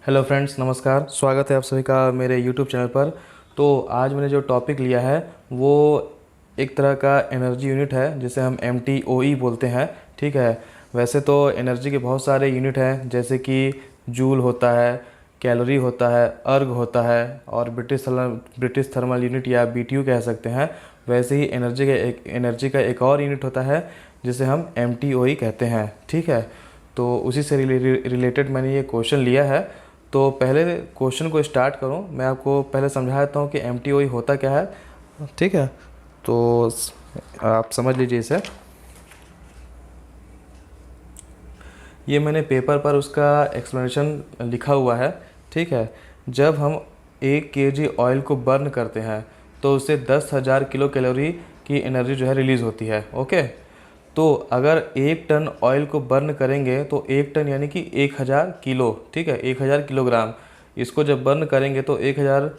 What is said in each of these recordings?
Hello friends, नमस्कार। स्वागत है आप सभी का मेरे यूट्यूब चैनल पर। तो आज मैंने जो टॉपिक लिया है वो एक तरह का एनर्जी यूनिट है जिसे हम MTOE बोलते हैं। ठीक है। वैसे तो एनर्जी के बहुत सारे यूनिट हैं, जैसे कि जूल होता है, कैलोरी होता है, अर्ग होता है और ब्रिटिश थर्मल यूनिट या BTU कह सकते हैं। वैसे ही एनर्जी का एक और यूनिट होता है जिसे हम MTOE कहते हैं। ठीक है। तो उसी से रिलेटेड मैंने ये क्वेश्चन लिया है। तो पहले क्वेश्चन को स्टार्ट करूं, मैं आपको पहले समझा देता हूं कि MTOE होता क्या है। ठीक है। तो आप समझ लीजिए इसे। ये मैंने पेपर पर उसका एक्सप्लेनेशन लिखा हुआ है। ठीक है। जब हम 1 kg ऑयल को बर्न करते हैं तो उससे 10,000 किलो कैलोरी की एनर्जी जो है रिलीज़ होती है। ओके। तो अगर 1 टन ऑयल को बर्न करेंगे तो 1 टन यानी कि 1,000 किलो। ठीक है, 1,000 किलोग्राम। इसको जब बर्न करेंगे तो 1,000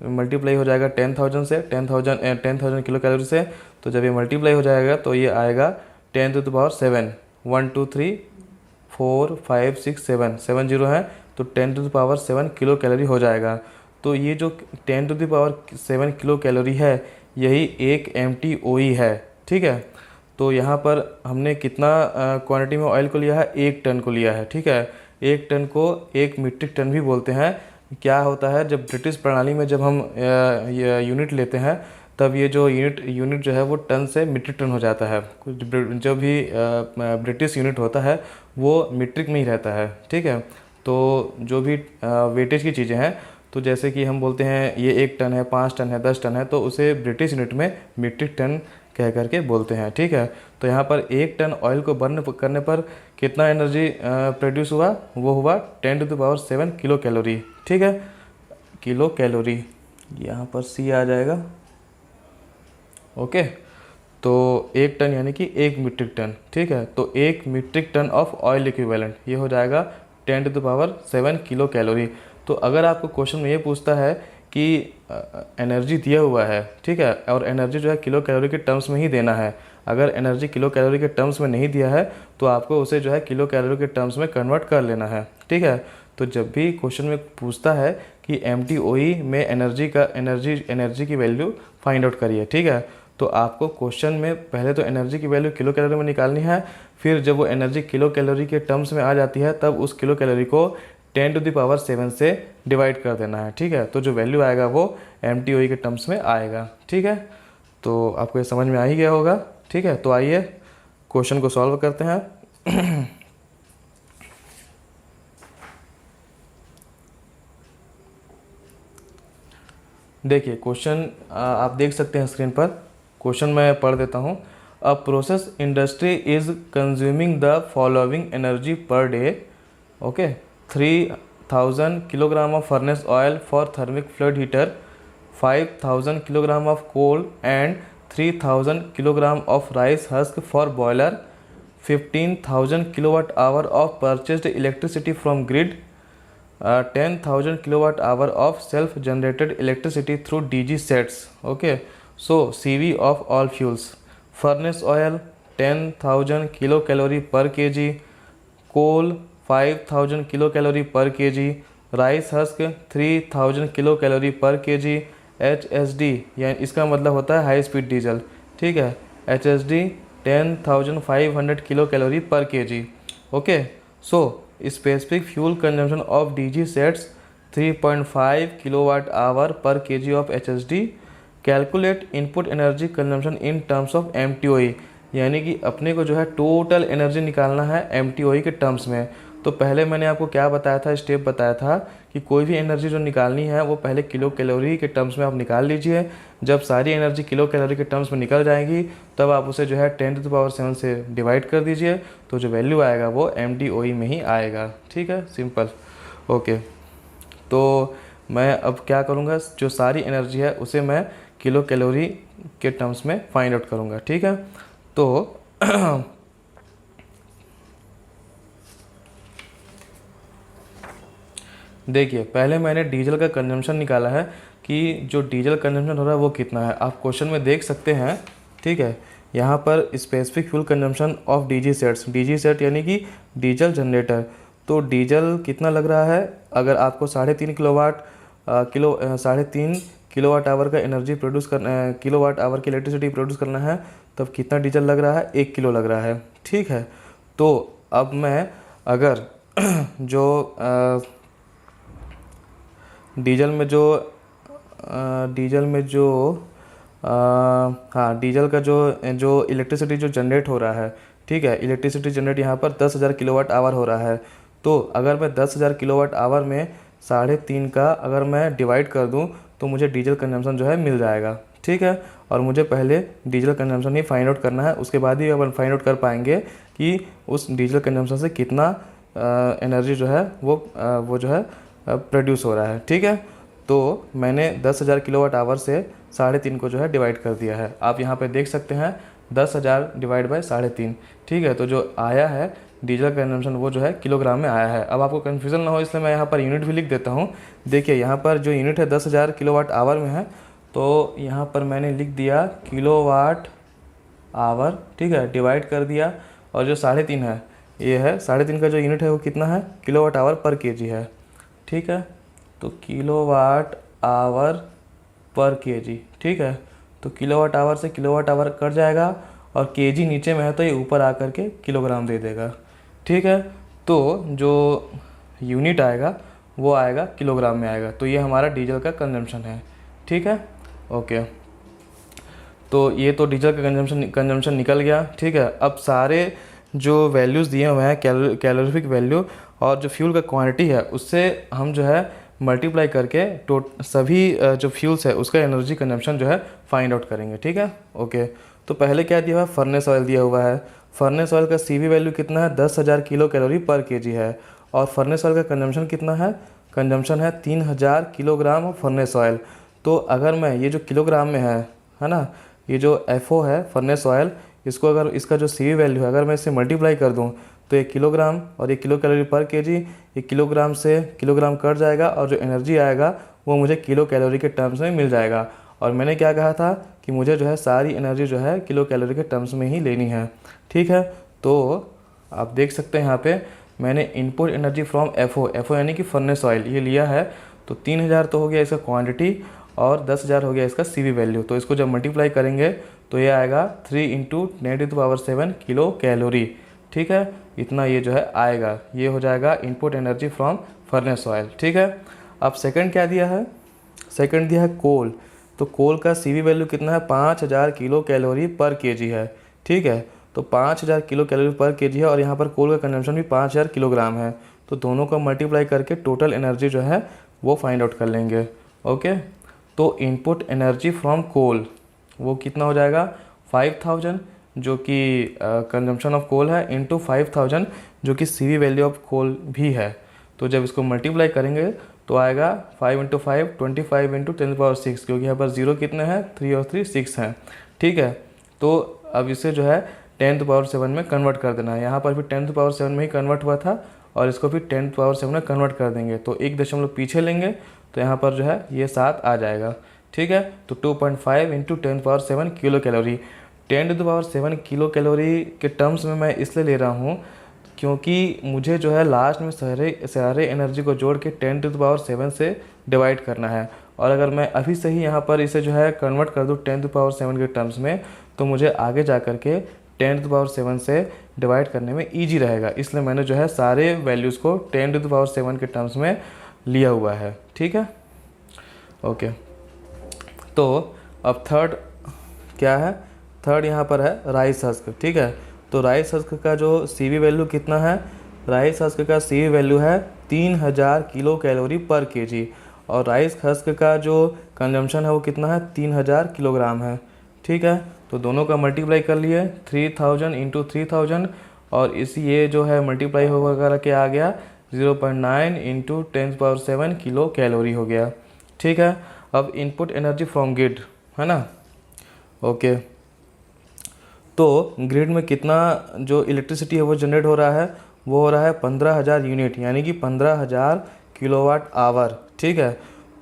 मल्टीप्लाई हो जाएगा 10,000 से, 10,000 किलो कैलोरी से। तो जब ये मल्टीप्लाई हो जाएगा तो ये आएगा 10⁻7। 1 2 3 4 5 6 7 7 जीरो है, तो 10⁻7 किलो कैलोरी हो जाएगा। तो ये जो 10⁻7 किलो कैलोरी है, यही एक MTOE है। ठीक है। तो यहाँ पर हमने कितना क्वांटिटी में ऑयल को लिया है? 1 टन को लिया है। ठीक है। 1 टन को 1 मीट्रिक टन भी बोलते हैं। क्या होता है, जब ब्रिटिश प्रणाली में जब हम यूनिट लेते हैं तब ये जो यूनिट जो है वो टन से मीट्रिक टन हो जाता है। जो भी ब्रिटिश यूनिट होता है वो मीट्रिक में ही रहता है। ठीक है। तो जो भी वेटेज की चीज़ें हैं, तो जैसे कि हम बोलते हैं ये 1 टन है, 5 टन है, 10 टन है, तो उसे ब्रिटिश यूनिट में मीट्रिक टन कह करके बोलते हैं। ठीक है। तो यहाँ पर 1 टन ऑयल को बर्न करने पर कितना एनर्जी प्रोड्यूस हुआ? वो हुआ 10⁻7 किलो कैलोरी। ठीक है, किलो कैलोरी। यहाँ पर C आ जाएगा। ओके। तो 1 टन यानी कि 1 मीट्रिक टन। ठीक है। तो 1 metric ton of oil equivalent ये हो जाएगा 10⁻7 किलो कैलोरी। तो अगर आपको क्वेश्चन में ये पूछता है कि एनर्जी दिया हुआ है, ठीक है, और एनर्जी जो है किलो कैलोरी के टर्म्स में ही देना है। अगर एनर्जी किलो कैलोरी के टर्म्स में नहीं दिया है तो आपको उसे जो है किलो कैलोरी के टर्म्स में कन्वर्ट कर लेना है। ठीक है। तो जब भी क्वेश्चन में पूछता है कि MTOE में एनर्जी की वैल्यू फाइंड आउट करिए। ठीक है। तो आपको क्वेश्चन में पहले तो एनर्जी की वैल्यू किलो कैलोरी में निकालनी है, फिर जब वो एनर्जी किलो कैलोरी के टर्म्स में आ जाती है तब उस किलो कैलोरी को 10⁻7 से डिवाइड कर देना है। ठीक है। तो जो वैल्यू आएगा वो MTOE के टर्म्स में आएगा। ठीक है। तो आपको ये समझ में आ ही गया होगा। ठीक है। तो आइए क्वेश्चन को सॉल्व करते हैं। देखिए क्वेश्चन आप देख सकते हैं स्क्रीन पर। क्वेश्चन मैं पढ़ देता हूँ। A process industry is consuming the following energy per day. Okay. 3,000 kilogram of furnace oil for thermic fluid heater, 5,000 kilogram of coal and 3,000 kilogram of rice husk for boiler, 15,000 kilowatt hour of purchased electricity from grid, 10,000 kilowatt hour of self generated electricity through DG sets. Okay, so CV of all fuels: furnace oil 10,000 kilocalorie per kg, coal 5,000 kilocalorie per kg, rice husk 3,000 kilocalorie per kg, HSD यानी इसका मतलब होता है high speed diesel. ठीक है। HSD 10,500 kilocalorie per kg. Okay, so specific fuel consumption of DG sets 3.5 kilowatt hour per kg of HSD. Calculate input energy consumption in terms of MTOE। यानी कि अपने को जो है टोटल एनर्जी निकालना है MTOE के टर्म्स में। तो पहले मैंने आपको क्या बताया था, स्टेप बताया था कि कोई भी एनर्जी जो निकालनी है वो पहले किलो कैलोरी के टर्म्स में आप निकाल लीजिए। जब सारी एनर्जी किलो कैलोरी के टर्म्स में निकल जाएगी तब आप उसे जो है 10⁻7 से डिवाइड कर दीजिए, तो जो वैल्यू आएगा वो MTOE में ही आएगा। ठीक है, सिंपल। ओके। तो मैं अब क्या करूँगा, जो सारी एनर्जी है उसे मैं किलो कैलोरी के टर्म्स में फाइंड आउट करूँगा। ठीक है। तो देखिए पहले मैंने डीजल का कंजम्पशन निकाला है कि जो डीजल कंजम्पशन हो रहा है वो कितना है। आप क्वेश्चन में देख सकते हैं। ठीक है। यहाँ पर specific fuel consumption of DG sets, DG set यानी कि डीजल जनरेटर। तो डीजल कितना लग रहा है, अगर आपको 3.5 किलोवाट आवर का एनर्जी प्रोड्यूस करना है, किलोवाट आवर की इलेक्ट्रिसिटी प्रोड्यूस करना है, तब कितना डीजल लग रहा है, 1 किलो लग रहा है। ठीक है, तो अब मैं अगर जो डीजल में जो डीजल का जो इलेक्ट्रिसिटी जो जनरेट हो रहा है, ठीक है, इलेक्ट्रिसिटी जनरेट यहाँ पर 10,000 किलोवाट आवर हो रहा है। तो अगर मैं 10,000 किलोवाट आवर में 3.5 का अगर मैं डिवाइड कर दूँ तो मुझे डीजल कंजम्पशन जो है मिल जाएगा। ठीक है, और मुझे पहले डीजल कंजम्पशन ही फाइंड आउट करना है, उसके बाद ही अपन फाइंड आउट कर पाएंगे कि उस डीजल कंजम्पशन से कितना एनर्जी जो है वो जो है प्रोड्यूस हो रहा है। ठीक है, तो मैंने 10,000 किलोवाट आवर से 3.5 को जो है डिवाइड कर दिया है। आप यहाँ पे देख सकते हैं 10,000 डिवाइड बाय 3.5। ठीक है, तो जो आया है डीजल कंजम्पशन वो जो है किलोग्राम में आया है। अब आपको कन्फ्यूज़न ना हो इसलिए मैं यहाँ पर यूनिट भी लिख देता हूँ। देखिए यहाँ पर जो यूनिट है 10,000 किलोवाट आवर में है, तो यहाँ पर मैंने लिख दिया किलोवाट आवर। ठीक है, डिवाइड कर दिया, और जो 3.5 है ये है 3.5 का जो यूनिट है वो कितना है, किलोवाट आवर पर केजी है। ठीक है, तो किलोवाट आवर पर केजी। ठीक है, तो किलोवाट आवर से किलोवाट आवर कट जाएगा, और केजी नीचे में है तो ये ऊपर आकर के किलोग्राम दे देगा। ठीक है, तो जो यूनिट आएगा वो आएगा किलोग्राम में आएगा। तो ये हमारा डीजल का कंजम्पशन है। ठीक है, ओके, तो ये तो डीजल का कंजम्पशन निकल गया। ठीक है, अब सारे जो वैल्यूज़ दिए हुए हैं कैलोरीफिक वैल्यू और जो फ्यूल का क्वांटिटी है उससे हम जो है मल्टीप्लाई करके सभी जो फ्यूल्स है उसका एनर्जी कंजम्पशन जो है फाइंड आउट करेंगे। ठीक है, ओके, तो पहले क्या दिया हुआ है, फर्नेस ऑयल दिया हुआ है। फर्नेस ऑयल का CV वैल्यू कितना है, 10,000 किलो कैलोरी पर केजी है, और फर्नेस ऑयल का कंजम्पशन कितना है, कंजम्पशन है 3,000 किलोग्राम ऑफ फर्नेस ऑयल। तो अगर मैं ये जो किलोग्राम में है ना, ये जो FO है फर्नेस ऑयल, इसको अगर इसका जो CV वैल्यू है अगर मैं इसे मल्टीप्लाई कर दूं तो 1 किलोग्राम और 1 किलो कैलोरी पर केजी, 1 किलोग्राम से किलोग्राम कट जाएगा, और जो एनर्जी आएगा वो मुझे किलो कैलोरी के टर्म्स में मिल जाएगा। और मैंने क्या कहा था कि मुझे जो है सारी एनर्जी जो है किलो कैलोरी के टर्म्स में ही लेनी है। ठीक है, तो आप देख सकते हैं यहाँ पे मैंने इनपुट एनर्जी फ्रॉम FO यानी कि फर्नेस ऑयल ये लिया है। तो 3,000 तो हो गया इसका क्वांटिटी, और 10,000 हो गया इसका CV वैल्यू। तो इसको जब मल्टीप्लाई करेंगे तो ये आएगा 3 × 10⁻⁷ किलो कैलोरी। ठीक है, इतना ये जो है आएगा, ये हो जाएगा input energy from furnace oil. ठीक है, अब सेकंड क्या दिया है, सेकंड दिया है कोल। तो कोल का CV वैल्यू कितना है, 5,000 किलो कैलोरी पर केजी है। ठीक है, तो 5,000 किलो कैलोरी पर केजी है, और यहाँ पर कोल का कंजम्पशन भी 5,000 किलोग्राम है। तो दोनों को मल्टीप्लाई करके टोटल एनर्जी जो है वो फाइंड आउट कर लेंगे। ओके, तो इनपुट एनर्जी फ्रॉम कोल वो कितना हो जाएगा, 5,000 जो कि कंजम्पशन ऑफ कोल है, इंटू 5,000 जो कि CV वैल्यू ऑफ कोल भी है। तो जब इसको मल्टीप्लाई करेंगे तो आएगा 5 × 5 25 × 10⁻⁶, क्योंकि यहाँ पर 0 कितने हैं, 3 और 3 6 हैं। ठीक है, तो अब इसे जो है 10⁻⁷ में कन्वर्ट कर देना है। यहाँ पर भी 10⁻⁷ में ही कन्वर्ट हुआ था, और इसको भी 10⁻⁷ में कन्वर्ट कर देंगे। तो 1 दशमलव पीछे लेंगे तो यहाँ पर जो है ये 7 आ जाएगा। ठीक है, तो 2.5 × 10⁻⁷ किलो कैलोरी। 10⁻⁷ किलो कैलोरी के टर्म्स में मैं इसलिए ले रहा हूँ क्योंकि मुझे जो है लास्ट में सारे एनर्जी को जोड़ के 10⁻⁷ से डिवाइड करना है। और अगर मैं अभी से ही यहाँ पर इसे जो है कन्वर्ट कर दूँ 10⁻⁷ के टर्म्स में, तो मुझे आगे जा कर के 10⁻⁷ से डिवाइड करने में ईजी रहेगा। इसलिए मैंने जो है सारे वैल्यूज़ को 10⁻⁷ के टर्म्स में लिया हुआ है। ठीक है, ओके, तो अब थर्ड क्या है, थर्ड यहाँ पर है राइस हस्क। ठीक है, तो राइस हस्क का जो CV वैल्यू कितना है, राइस हस्क का CV वैल्यू है 3,000 किलो कैलोरी पर केजी, और राइस हस्क का जो कंजम्पशन है वो कितना है, 3,000 किलोग्राम है। ठीक है, तो दोनों का मल्टीप्लाई कर लिए 3,000 × 3,000, और इसी ये जो है मल्टीप्लाई हो करके आ गया 0.9 × 10⁻⁷ किलो कैलोरी हो गया। ठीक है, अब इनपुट एनर्जी फ्रॉम ग्रिड है ना। ओके, तो ग्रिड में कितना जो इलेक्ट्रिसिटी है वो जनरेट हो रहा है, वो हो रहा है 15,000 यूनिट, यानी कि 15,000 किलोवाट आवर। ठीक है,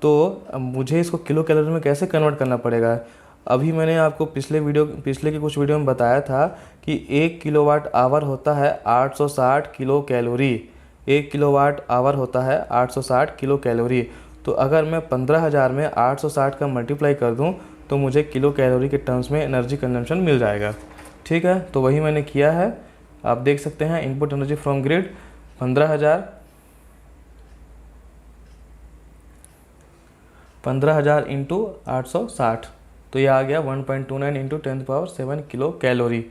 तो अब मुझे इसको किलो कैलोरी में कैसे कन्वर्ट करना पड़ेगा। अभी मैंने आपको पिछले के कुछ वीडियो में बताया था कि 1 किलोवाट आवर होता है 860 किलो कैलोरी। 1 किलोवाट आवर होता है 860 किलो कैलोरी। तो अगर मैं 15,000 में 860 का मल्टीप्लाई कर दूं तो मुझे किलो कैलोरी के टर्म्स में एनर्जी कंजम्पशन मिल जाएगा। ठीक है, तो वही मैंने किया है। आप देख सकते हैं input energy from grid 15,000 into 860, तो ये आ गया 1.29 इंटू 10⁻7 किलो कैलोरी।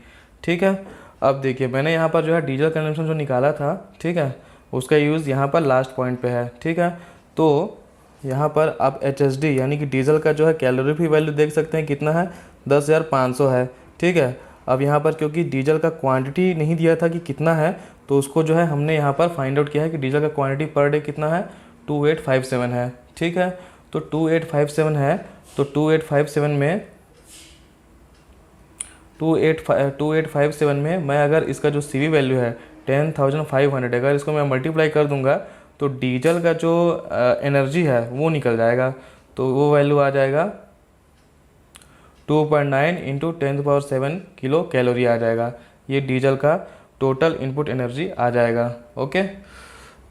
ठीक है, अब देखिए मैंने यहाँ पर जो है डीजल कंजम्पशन जो निकाला था, ठीक है, उसका यूज़ यहाँ पर लास्ट पॉइंट पे है। ठीक है, तो यहाँ पर आप HSD यानी कि डीजल का जो है कैलोरी की वैल्यू देख सकते हैं कितना है, 10,500 है। ठीक है, अब यहाँ पर क्योंकि डीजल का क्वांटिटी नहीं दिया था कि कितना है, तो उसको जो है हमने यहाँ पर फाइंड आउट किया है कि डीजल का क्वांटिटी पर डे कितना है, 2857 है। ठीक है, तो 2857 है, तो 2857 में मैं अगर इसका जो CV वैल्यू है 10,500, अगर इसको मैं मल्टीप्लाई कर दूंगा तो डीजल का जो एनर्जी है वो निकल जाएगा। तो वो वैल्यू आ जाएगा 2.9 इंटू 10⁻7 किलो कैलोरी आ जाएगा। ये डीजल का टोटल इनपुट एनर्जी आ जाएगा। ओके,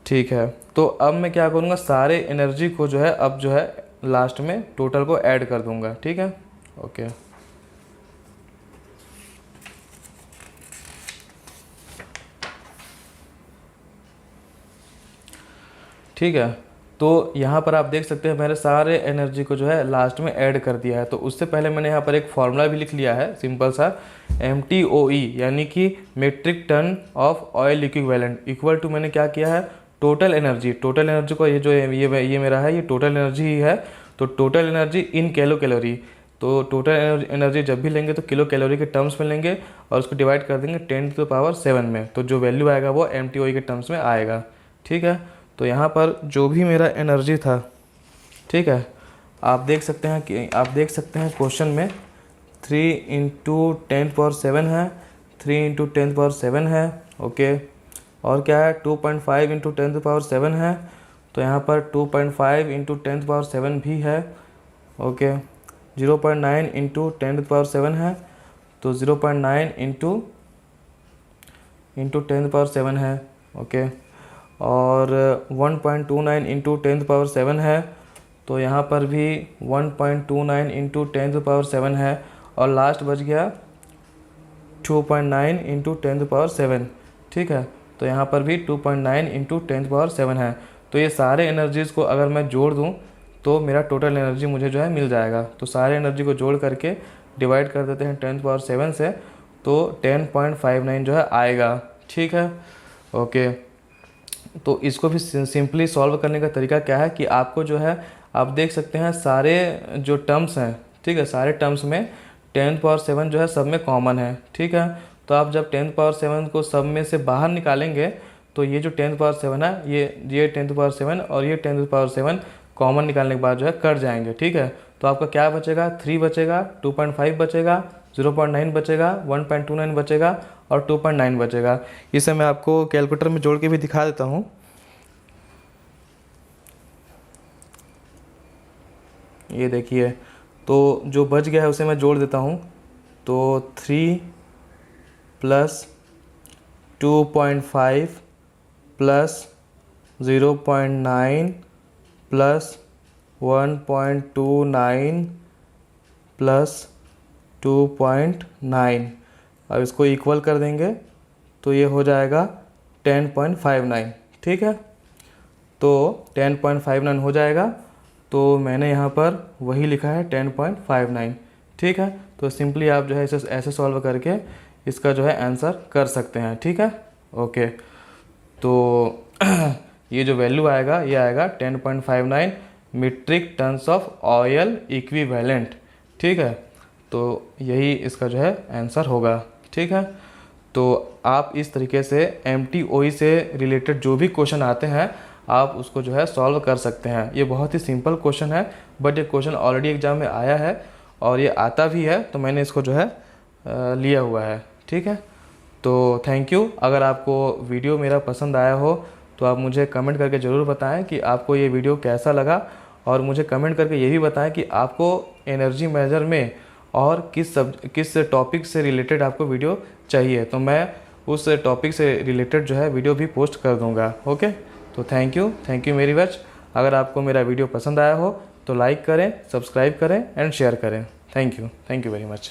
ठीक है, तो अब मैं क्या करूँगा, सारे एनर्जी को जो है अब जो है लास्ट में टोटल को ऐड कर दूंगा। ठीक है, ओके। ठीक है, तो यहाँ पर आप देख सकते हैं मैंने सारे एनर्जी को जो है लास्ट में ऐड कर दिया है। तो उससे पहले मैंने यहाँ पर एक फॉर्मूला भी लिख लिया है सिंपल सा, MTOE यानी कि metric ton of oil equivalent equal to, मैंने क्या किया है, टोटल एनर्जी को, ये जो ये मेरा है ये टोटल एनर्जी ही है। तो total energy in kilo calorie, तो टोटल एनर्जी जब भी लेंगे तो किलो कैलोरी के टर्म्स में लेंगे और उसको डिवाइड कर देंगे 10⁻7 में, तो जो वैल्यू आएगा वो MTOE के टर्म्स में आएगा। ठीक है, तो यहाँ पर जो भी मेरा एनर्जी था, ठीक है, आप देख सकते हैं क्वेश्चन में 3 इंटू 10⁻7 है, 3 इंटू 10⁻7 है। ओके, और क्या है, 2.5 इंटू 10⁻7 है, तो यहाँ पर 2.5 इंटू 10⁻7 भी है। ओके, 0.9 इंटू 10⁻7 है, तो 0.9 इंटू 10⁻7 है। ओके, और 1.29 इंटू 10⁻7 है, तो यहाँ पर भी 1.29 इंटू 10⁻7 है, और लास्ट बच गया 2.9 इंटू 10⁻7। ठीक है, तो यहाँ पर भी 2.9 इंटू 10⁻7 है। तो ये सारे एनर्जीज़ को अगर मैं जोड़ दूँ तो मेरा टोटल एनर्जी मुझे जो है मिल जाएगा। तो सारे एनर्जी को जोड़ करके डिवाइड कर देते हैं 10⁻7 से, तो 10.59 जो है आएगा। ठीक है, ओके। तो इसको भी सिंपली सॉल्व करने का तरीका क्या है कि आपको जो है, आप देख सकते हैं सारे जो टर्म्स हैं, ठीक है, सारे टर्म्स में 10⁻7 जो है सब में कॉमन है। ठीक है, तो आप जब 10⁻7 को सब में से बाहर निकालेंगे तो ये जो 10⁻7 है, ये 10⁻7 और ये 10⁻7 कॉमन निकालने के बाद जो है कट जाएंगे। ठीक है, तो आपका क्या बचेगा, 3 बचेगा, 2.5 बचेगा, 0.9 बचेगा, 1.29 बचेगा और 2.9 बचेगा। इसे मैं आपको कैलकुलेटर में जोड़ के भी दिखा देता हूँ। ये देखिए, तो जो बच गया है उसे मैं जोड़ देता हूँ। तो 3 प्लस 2.5 प्लस 0.9 प्लस 1.29 प्लस 2.9, अब इसको इक्वल कर देंगे तो ये हो जाएगा 10.59। ठीक है, तो 10.59 हो जाएगा, तो मैंने यहाँ पर वही लिखा है 10.59। ठीक है, तो सिंपली आप जो है इसे ऐसे सॉल्व करके इसका जो है आंसर कर सकते हैं। ठीक है, ओके। तो ये जो वैल्यू आएगा ये आएगा 10.59 metric tons of oil equivalent. ठीक है, तो यही इसका जो है आंसर होगा। ठीक है, तो आप इस तरीके से MTOE से रिलेटेड जो भी क्वेश्चन आते हैं आप उसको जो है सॉल्व कर सकते हैं। ये बहुत ही सिंपल क्वेश्चन है, बट ये क्वेश्चन ऑलरेडी एग्जाम में आया है और ये आता भी है, तो मैंने इसको जो है लिया हुआ है। ठीक है, तो थैंक यू। अगर आपको वीडियो मेरा पसंद आया हो तो आप मुझे कमेंट करके ज़रूर बताएं कि आपको ये वीडियो कैसा लगा, और मुझे कमेंट करके ये भी बताएं कि आपको एनर्जी मेजर में और किस टॉपिक से रिलेटेड आपको वीडियो चाहिए, तो मैं उस टॉपिक से रिलेटेड जो है वीडियो भी पोस्ट कर दूंगा। ओके, तो थैंक यू वेरी मच। अगर आपको मेरा वीडियो पसंद आया हो तो लाइक करें, सब्सक्राइब करें एंड शेयर करें। Thank you very much.